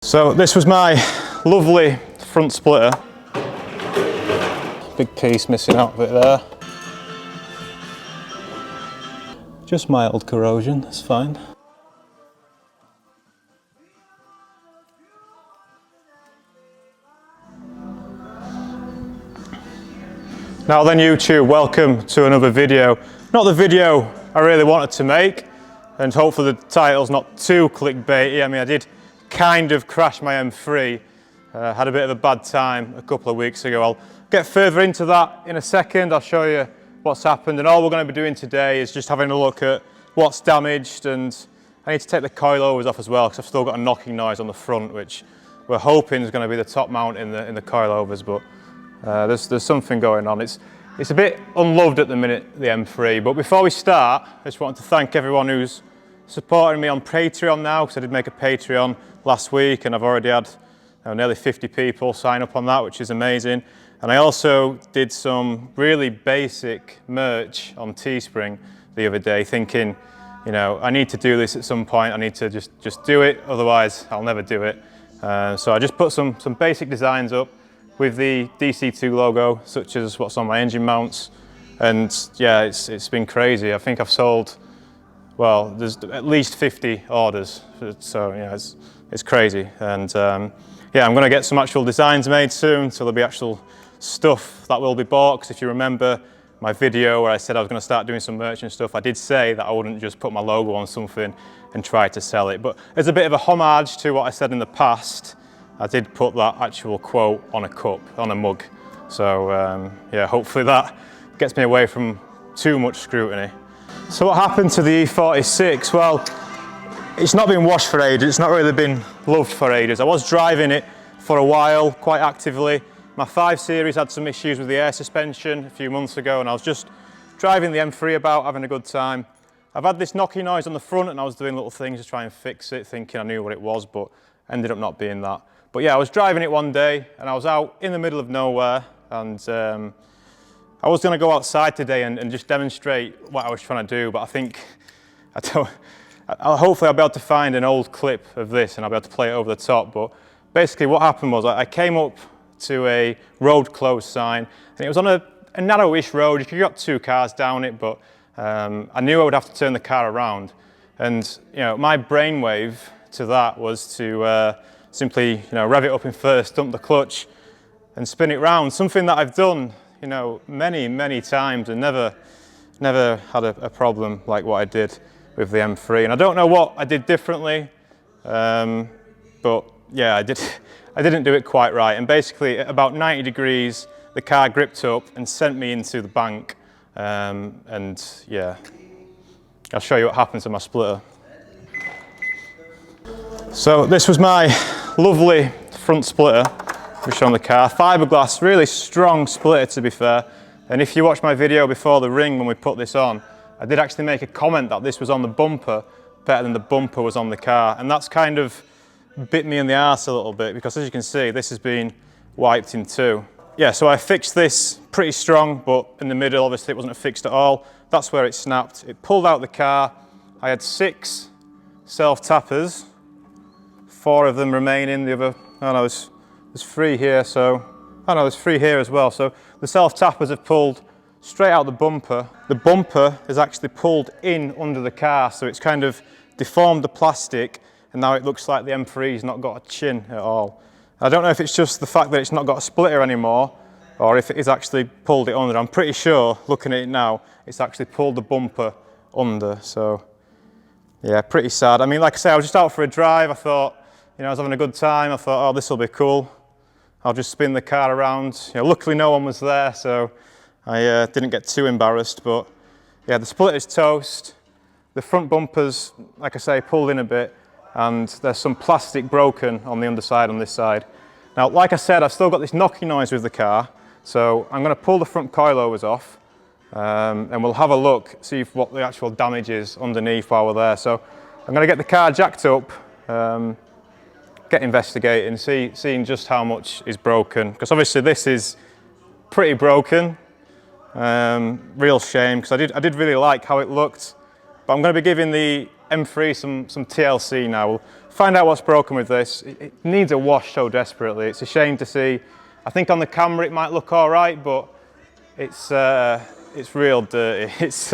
So this was my lovely front splitter. Big piece missing out of it there. Just mild corrosion, that's fine. Now then YouTube, welcome to another video. Not the video I really wanted to make, and hopefully the title's not too clickbaity. I mean, I did kind of crash my M3, had a bit of a bad time a couple of weeks ago. I'll get further into that in a second. I'll show you what's happened, and all we're going to be doing today is just having a look at what's damaged, and I need to take the coilovers off as well because I've still got a knocking noise on the front, which we're hoping is going to be the top mount in the coilovers, but there's something going on. It's a bit unloved at the minute, the M3, but before we start, I just want to thank everyone who's supporting me on Patreon now, because I did make a Patreon last week and I've already had nearly 50 people sign up on that, which is amazing. And I also did some really basic merch on Teespring the other day, thinking, you know, I need to do this at some point. I need to just do it, otherwise I'll never do it. So I just put some basic designs up with the DC2 logo, such as what's on my engine mounts. And yeah, it's been crazy. I think I've sold, well, there's at least 50 orders. So yeah, it's crazy. And yeah, I'm gonna get some actual designs made soon, so there'll be actual stuff that will be bought. Because if you remember my video where I said I was gonna start doing some merch and stuff, I did say that I wouldn't just put my logo on something and try to sell it. But as a bit of a homage to what I said in the past, I did put that actual quote on a cup, on a mug. So yeah, hopefully that gets me away from too much scrutiny. So what happened to the E46? Well, it's not been washed for ages. It's not really been loved for ages. I was driving it for a while, quite actively. My 5 Series had some issues with the air suspension a few months ago, and I was just driving the M3 about, having a good time. I've had this knocking noise on the front, and I was doing little things to try and fix it, thinking I knew what it was, but ended up not being that. But yeah, I was driving it one day, and I was out in the middle of nowhere, and I was going to go outside today and just demonstrate what I was trying to do, but I think, hopefully I'll be able to find an old clip of this and I'll be able to play it over the top. But basically what happened was I came up to a road closed sign, and it was on a narrowish road. You could get 2 cars down it, but I knew I would have to turn the car around. And you know, my brainwave to that was to simply, you know, rev it up in first, dump the clutch and spin it round. Something that I've done, you know, many times and never had a problem like what I did with the M3. And I don't know what I did differently, but yeah, I didn't do it quite right. And basically at about 90 degrees, the car gripped up and sent me into the bank. And yeah, I'll show you what happened to my splitter. So this was my lovely front splitter, which on the car. Fiberglass, really strong splitter to be fair. And if you watch my video before the ring when we put this on, I did actually make a comment that this was on the bumper better than the bumper was on the car. And that's kind of bit me in the arse a little bit, because as you can see, this has been wiped in 2. Yeah, so I fixed this pretty strong, but in the middle, obviously it wasn't fixed at all. That's where it snapped. It pulled out the car. I had 6 self-tappers, 4 of them remaining. The other, oh no, there's 3 here, so, oh no, there's 3 here as well. So the self-tappers have pulled straight out the bumper. The bumper is actually pulled in under the car, so it's kind of deformed the plastic, and now it looks like the M3's not got a chin at all. I don't know if it's just the fact that it's not got a splitter anymore, or if it is actually pulled it under. I'm pretty sure, looking at it now, it's actually pulled the bumper under, so yeah, pretty sad. I mean, like I say, I was just out for a drive. I thought, you know, I was having a good time. I thought, oh, this will be cool. I'll just spin the car around. You know, luckily no one was there, so I didn't get too embarrassed. But yeah, the splitter's toast. The front bumper's, like I say, pulled in a bit, and there's some plastic broken on the underside on this side. Now, like I said, I've still got this knocking noise with the car, so I'm going to pull the front coilovers off, and we'll have a look, see what the actual damage is underneath while we're there. So I'm going to get the car jacked up, get investigating, seeing just how much is broken, because obviously this is pretty broken. Real shame, because I did really like how it looked, but I'm going to be giving the M3 some TLC now. find out what's broken with this. It needs a wash so desperately. It's a shame to see. I think on the camera it might look all right, but it's real dirty. It's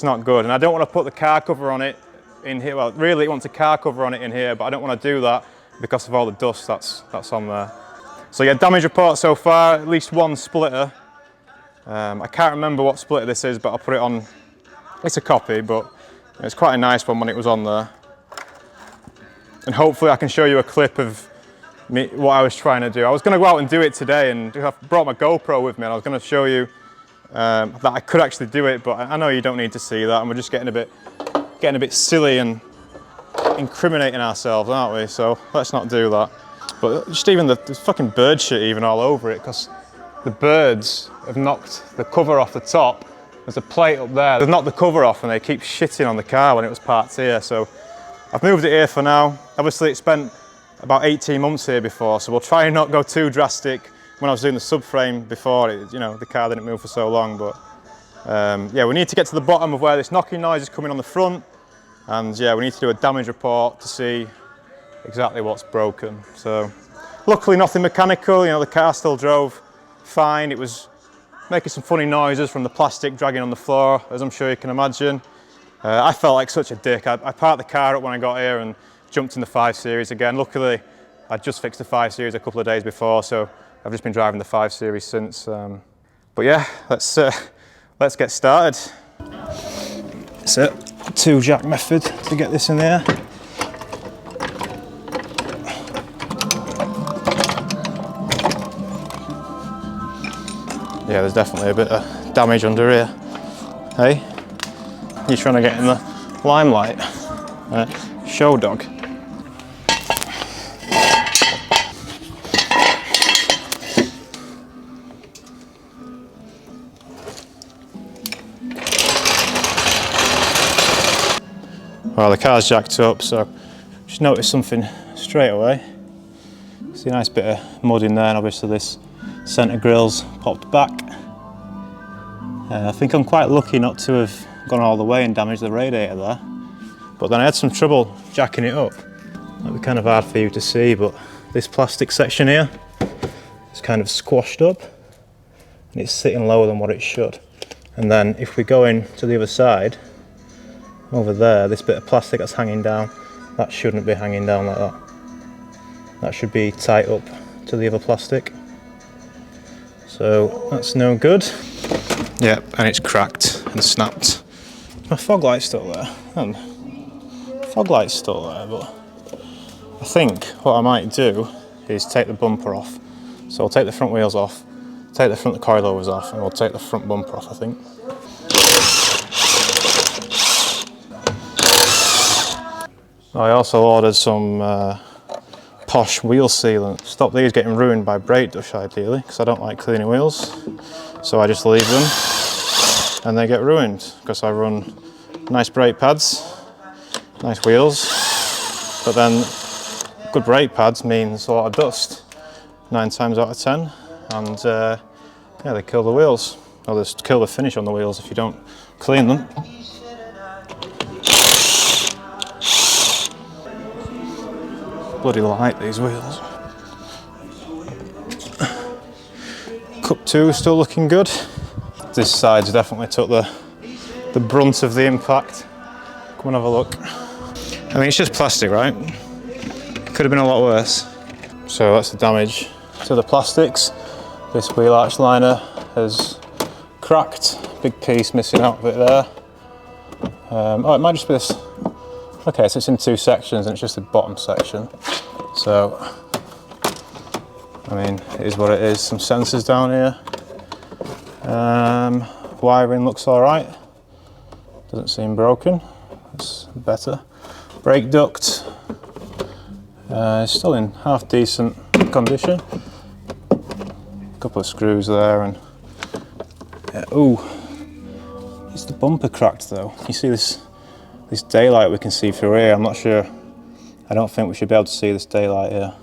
not good. And I don't want to put the car cover on it in here. Well, really it wants a car cover on it in here, but I don't want to do that because of all the dust that's on there. So yeah, damage report so far, at least one splitter. I can't remember what splitter this is, but I'll put it on. It's a copy, but it's quite a nice one when it was on there. And hopefully I can show you a clip of what I was trying to do. I was going to go out and do it today, and I brought my GoPro with me, and I was going to show you that I could actually do it, but I know you don't need to see that, and we're just getting a bit silly and incriminating ourselves, aren't we? So let's not do that. But just even the fucking bird shit even all over it, because the birds have knocked the cover off the top. There's a plate up there. They've knocked the cover off and they keep shitting on the car when it was parked here. So I've moved it here for now. Obviously it spent about 18 months here before, so we'll try and not go too drastic. When I was doing the subframe before, the car didn't move for so long, but yeah, we need to get to the bottom of where this knocking noise is coming on the front, and yeah, we need to do a damage report to see exactly what's broken. So luckily nothing mechanical, the car still drove fine. It was making some funny noises from the plastic dragging on the floor, as I'm sure you can imagine. I felt like such a dick. I parked the car up when I got here and jumped in the 5 Series again. Luckily, I'd just fixed the 5 Series a couple of days before, so I've just been driving the 5 Series since. But yeah, let's get started. It's a 2-jack method to get this in there. Yeah, there's definitely a bit of damage under here. Hey, you're trying to get in the limelight. Show dog. Well, the car's jacked up, so just noticed something straight away. See a nice bit of mud in there, and obviously this centre grill's popped back. I think I'm quite lucky not to have gone all the way and damaged the radiator there, but then I had some trouble jacking it up. That'd be kind of hard for you to see, but this plastic section here is kind of squashed up and it's sitting lower than what it should. And then if we go in to the other side, over there, this bit of plastic that's hanging down, that shouldn't be hanging down like that. That should be tight up to the other plastic. So that's no good. Yep, and it's cracked and snapped. My fog light's still there. And fog light's still there, but I think what I might do is take the bumper off. So I'll take the front wheels off, take the front coilovers off, and we'll take the front bumper off, I think. I also ordered some Posh wheel sealant. Stop these getting ruined by brake dust ideally, because I don't like cleaning wheels. So I just leave them and they get ruined because I run nice brake pads, nice wheels, but then good brake pads means a lot of dust 9 times out of 10, and yeah, they kill the wheels, or they kill the finish on the wheels if you don't clean them. Bloody light, these wheels. Cup 2 is still looking good. This side's definitely took the brunt of the impact. Come and have a look. I mean, it's just plastic, right? Could have been a lot worse. So that's the damage to the plastics. This wheel arch liner has cracked. Big piece missing out of it there. Oh, it might just be this. Okay, so it's in 2 sections and it's just the bottom section. So, I mean, it is what it is. Some sensors down here. Wiring looks all right. Doesn't seem broken. It's better. Brake duct. Still in half decent condition. A couple of screws there and... ooh, is the bumper cracked though? You see this daylight we can see through here? I'm not sure. I don't think we should be able to see this daylight here.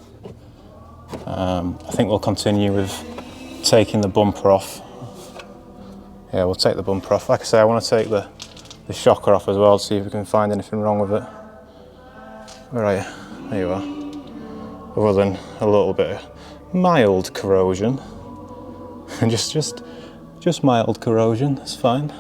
I think we'll continue with taking the bumper off. Yeah, we'll take the bumper off. Like I say, I want to take the shocker off as well to see if we can find anything wrong with it. Right, there you are. Other than a little bit of mild corrosion. just mild corrosion, that's fine.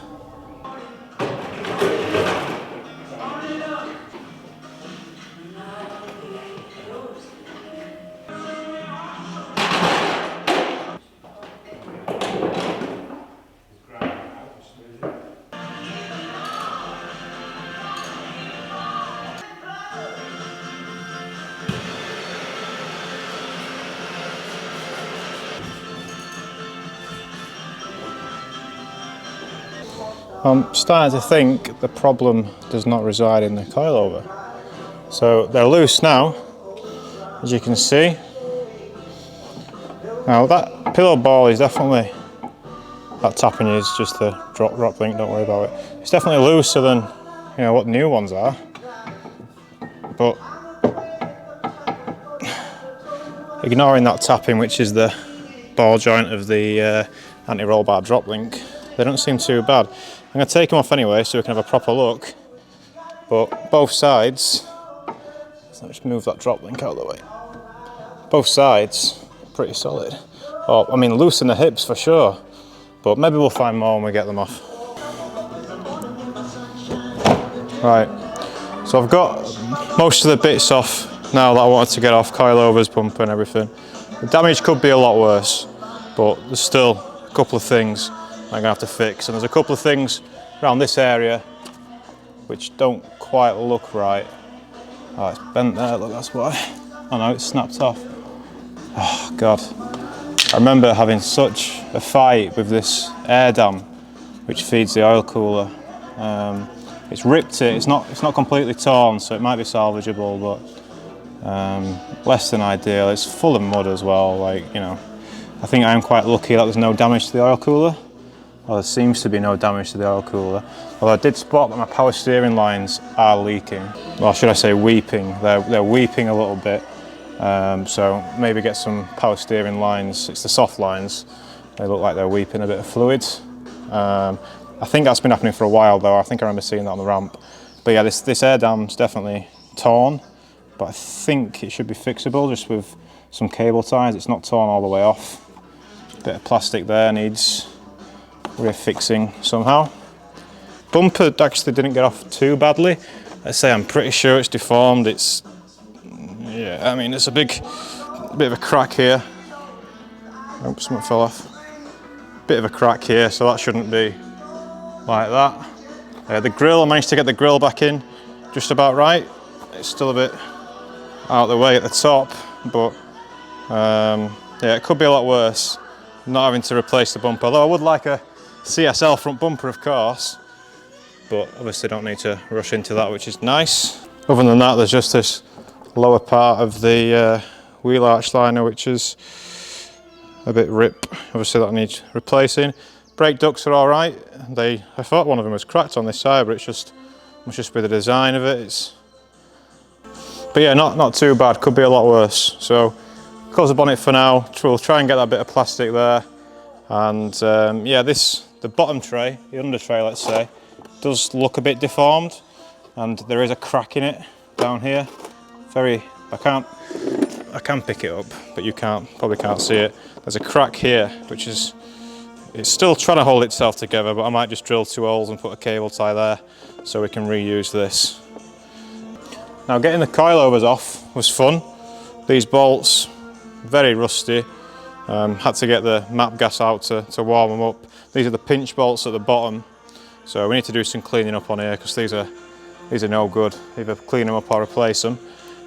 I'm starting to think the problem does not reside in the coilover. So they're loose now, as you can see. Now that pillow ball is definitely, that tapping is just the drop link, don't worry about it. It's definitely looser than, you know, what the new ones are. But ignoring that tapping, which is the ball joint of the anti-roll bar drop link, they don't seem too bad. I'm going to take them off anyway so we can have a proper look. But both sides, so let's move that drop link out of the way. Both sides, pretty solid. Oh, I mean, loosen the hips for sure, but maybe we'll find more when we get them off. Right, so I've got most of the bits off now that I wanted to get off, coilovers, bumper and everything. The damage could be a lot worse, but there's still a couple of things I'm gonna have to fix, and there's a couple of things around this area which don't quite look right. Oh, it's bent there, look, that's why. Oh no, it's snapped off. Oh God. I remember having such a fight with this air dam which feeds the oil cooler. It's ripped it, it's not completely torn, so it might be salvageable, but less than ideal. It's full of mud as well, like, you know. I think I am quite lucky that there's no damage to the oil cooler. Well, there seems to be no damage to the oil cooler. Although I did spot that my power steering lines are leaking. Well, should I say weeping? They're weeping a little bit. So maybe get some power steering lines. It's the soft lines. They look like they're weeping a bit of fluid. I think that's been happening for a while though. I think I remember seeing that on the ramp. But yeah, this air dam's definitely torn, but I think it should be fixable just with some cable ties. It's not torn all the way off. Bit of plastic there needs refixing somehow. Bumper actually didn't get off too badly. Let's say I'm pretty sure it's deformed. It's, yeah, I mean, it's a bit of a crack here. Oops, something fell off. Bit of a crack here, so that shouldn't be like that. The grill, I managed to get the grill back in just about right. It's still a bit out of the way at the top, but yeah, it could be a lot worse not having to replace the bumper. Although I would like a CSL front bumper, of course, but obviously don't need to rush into that, which is nice. Other than that, there's just this lower part of the wheel arch liner which is a bit rip. Obviously that needs replacing. Brake ducts are all right. I thought one of them was cracked on this side, but must just be the design of it. But yeah, not too bad. Could be a lot worse. So close the bonnet for now. We'll try and get that bit of plastic there. And yeah, the bottom tray, the under tray, let's say, does look a bit deformed, and there is a crack in it down here. I can pick it up, but you probably can't see it. There's a crack here, which is, it's still trying to hold itself together, but I might just drill 2 holes and put a cable tie there so we can reuse this. Now, getting the coilovers off was fun. These bolts, very rusty. Had to get the map gas out to warm them up. These are the pinch bolts at the bottom, so we need to do some cleaning up on here because these are no good. Either clean them up or replace them.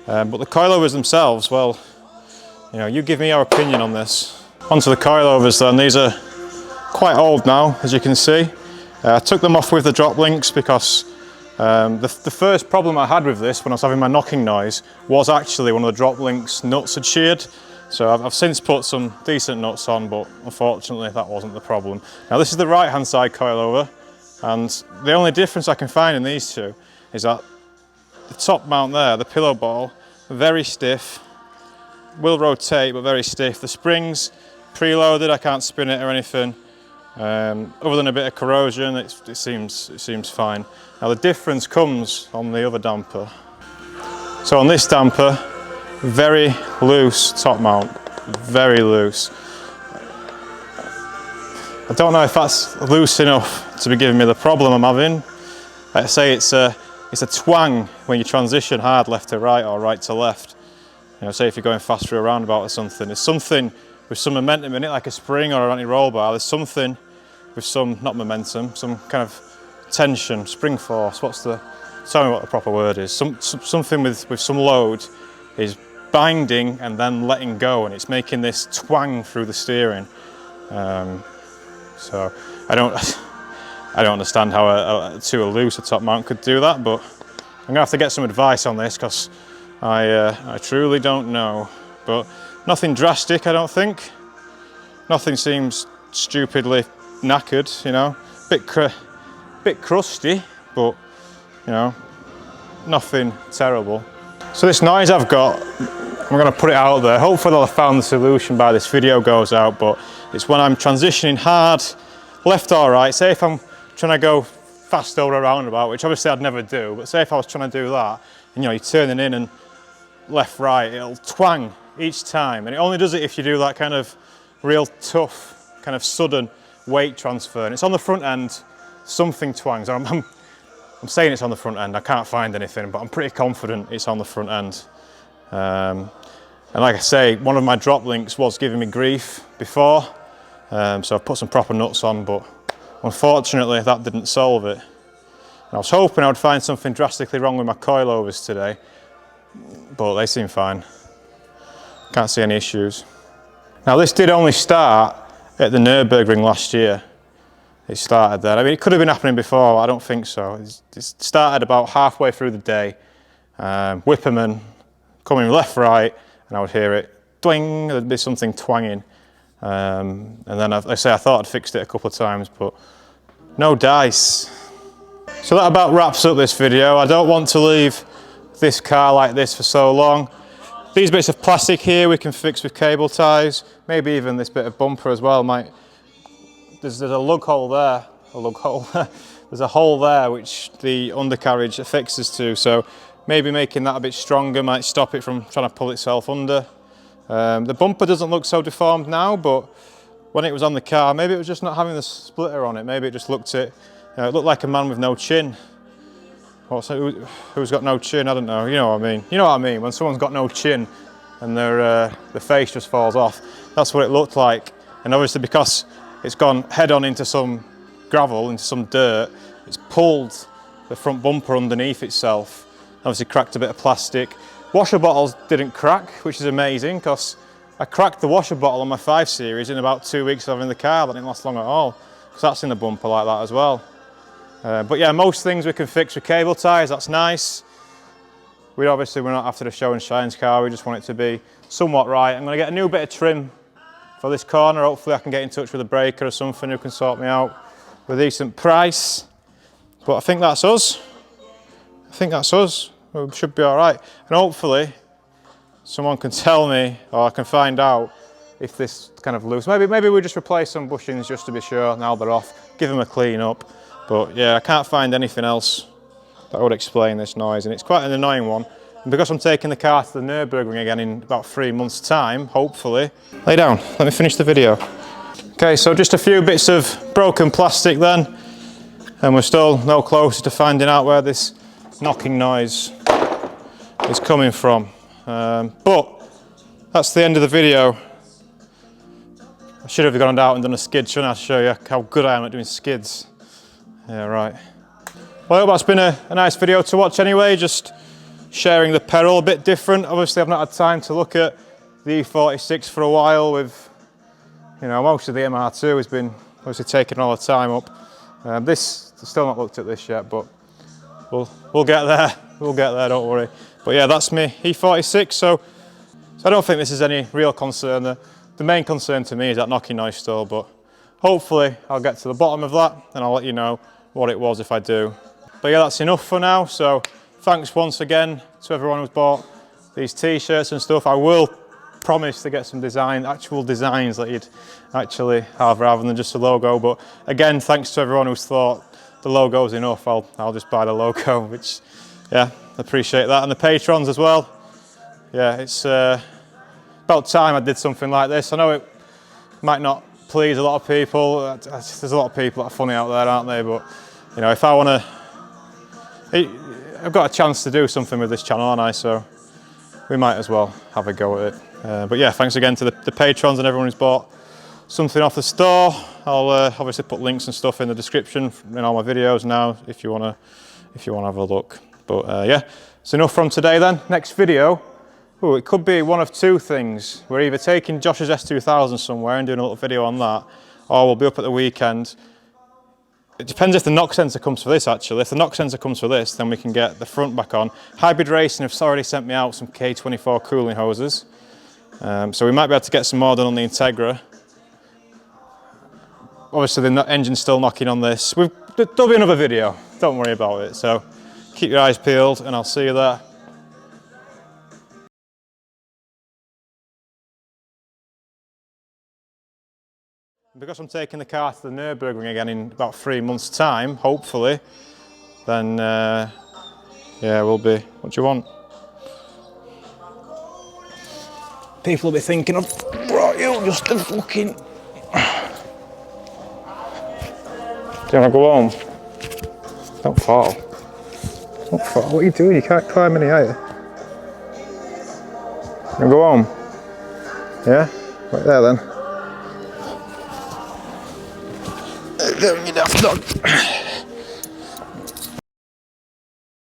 But the coilovers themselves, well, you know, you give me your opinion on this. Onto the coilovers then. These are quite old now, as you can see. I took them off with the drop links because the first problem I had with this when I was having my knocking noise was actually one of the drop links nuts had sheared. So I've since put some decent nuts on, but unfortunately that wasn't the problem. Now this is the right hand side coilover, and the only difference I can find in these two is that the top mount there, the pillow ball, very stiff, will rotate but very stiff. The springs preloaded, I can't spin it or anything. Other than a bit of corrosion, it seems fine. Now the difference comes on the other damper. So on this damper, very loose top mount, very loose. I don't know if that's loose enough to be giving me the problem I'm having. Like I say, it's a twang when you transition hard left to right or right to left. You know, say if you're going fast through a roundabout or something, there's something with some momentum in it, like a spring or an anti-roll bar. There's something with some, not momentum, some kind of tension, spring force. Tell me what the proper word is. Something with some load is binding and then letting go, and it's making this twang through the steering. So I don't understand how a loose top mount could do that, but I'm gonna have to get some advice on this because I truly don't know. But nothing drastic, I don't think. Nothing seems stupidly knackered, you know. Bit crusty, but you know, nothing terrible. So this noise I've got, I'm gonna put it out there. Hopefully I'll have found the solution by this video goes out, but it's when I'm transitioning hard, left or right. Say if I'm trying to go fast over a roundabout, which obviously I'd never do, but say if I was trying to do that, and you know, you're turning in and left, right, it'll twang each time. And it only does it if you do that kind of real tough, kind of sudden weight transfer. And it's on the front end, something twangs. I'm saying it's on the front end, I can't find anything, but I'm pretty confident it's on the front end. And like I say, one of my drop links was giving me grief before, so I've put some proper nuts on, but unfortunately that didn't solve it. And I was hoping I would find something drastically wrong with my coilovers today, but they seem fine. Can't see any issues. Now this did only start at the Nürburgring last year. It started there. I mean, it could have been happening before, I don't think so. It started about halfway through the day. Whipperman coming left, right, and I would hear it, twing, there'd be something twanging. And then I thought I'd fixed it a couple of times, but no dice. So that about wraps up this video. I don't want to leave this car like this for so long. These bits of plastic here we can fix with cable ties, maybe even this bit of bumper as well. There's a lug hole there, there's a hole there which the undercarriage affixes to, so maybe making that a bit stronger might stop it from trying to pull itself under. The bumper doesn't look so deformed now, but when it was on the car, maybe it was just not having the splitter on it. Maybe it just looked it looked like a man with no chin. Who's got no chin? I don't know. You know what I mean. You know what I mean. When someone's got no chin and the face just falls off. That's what it looked like. And obviously because it's gone head on into some gravel, into some dirt, it's pulled the front bumper underneath itself. Obviously cracked a bit of plastic. Washer bottles didn't crack, which is amazing because I cracked the washer bottle on my 5 Series in about 2 weeks of having the car. That didn't last long at all, because that's in the bumper like that as well. But yeah, most things we can fix with cable ties, that's nice. We're not after the show and shines car, we just want it to be somewhat right. I'm going to get a new bit of trim for this corner. Hopefully I can get in touch with a breaker or something who can sort me out with a decent price. But I think that's us. We should be all right. And hopefully someone can tell me, or I can find out if this kind of loose. Maybe we just replace some bushings just to be sure. Now they're off, give them a clean up. But yeah, I can't find anything else that would explain this noise, and it's quite an annoying one. And because I'm taking the car to the Nürburgring again in about 3 months' time, hopefully. Lay down, let me finish the video. Okay, so just a few bits of broken plastic then, and we're still no closer to finding out where this knocking noise is coming from. But that's the end of the video. I should have gone out and done a skid, shouldn't I, to show you how good I am at doing skids. Yeah, right. Well, I hope that's been a nice video to watch anyway, just sharing the peril a bit different. Obviously I've not had time to look at the E46 for a while with, you know, most of the MR2 has been obviously taking all the time up. Still not looked at this yet, but we'll get there. We'll get there, don't worry. But yeah, that's me E46, so I don't think this is any real concern. The main concern to me is that knocking noise still, but hopefully I'll get to the bottom of that and I'll let you know what it was if I do. But yeah, that's enough for now. So thanks once again to everyone who's bought these t-shirts and stuff. I will promise to get some actual designs that you'd actually have rather than just a logo. But again, thanks to everyone who's thought the logo's enough. I'll just buy the logo, which, yeah, appreciate that. And the patrons as well. Yeah, it's about time I did something like this. I know it might not please a lot of people. There's a lot of people that are funny out there, aren't they? But you know, if I want to, I've got a chance to do something with this channel, aren't I? So we might as well have a go at it. But yeah, thanks again to the patrons and everyone who's bought something off the store. I'll obviously put links and stuff in the description in all my videos now if you wanna have a look. But yeah, it's enough from today then. Next video, ooh, it could be one of two things. We're either taking Josh's S2000 somewhere and doing a little video on that, or we'll be up at the weekend. It depends if the knock sensor comes for this actually. If the knock sensor comes for this, then we can get the front back on. Hybrid Racing have already sent me out some K24 cooling hoses. So we might be able to get some more done on the Integra. Obviously the engine's still knocking on this. There'll be another video, don't worry about it. So keep your eyes peeled and I'll see you there. Because I'm taking the car to the Nürburgring again in about 3 months' time, hopefully, then yeah, we'll be, what do you want? People will be thinking, I've brought you just to fucking... Do you want to go home? Don't fall. Don't fall. What are you doing? You can't climb any higher. You want to go home? Yeah? Right there then. You're daft dog.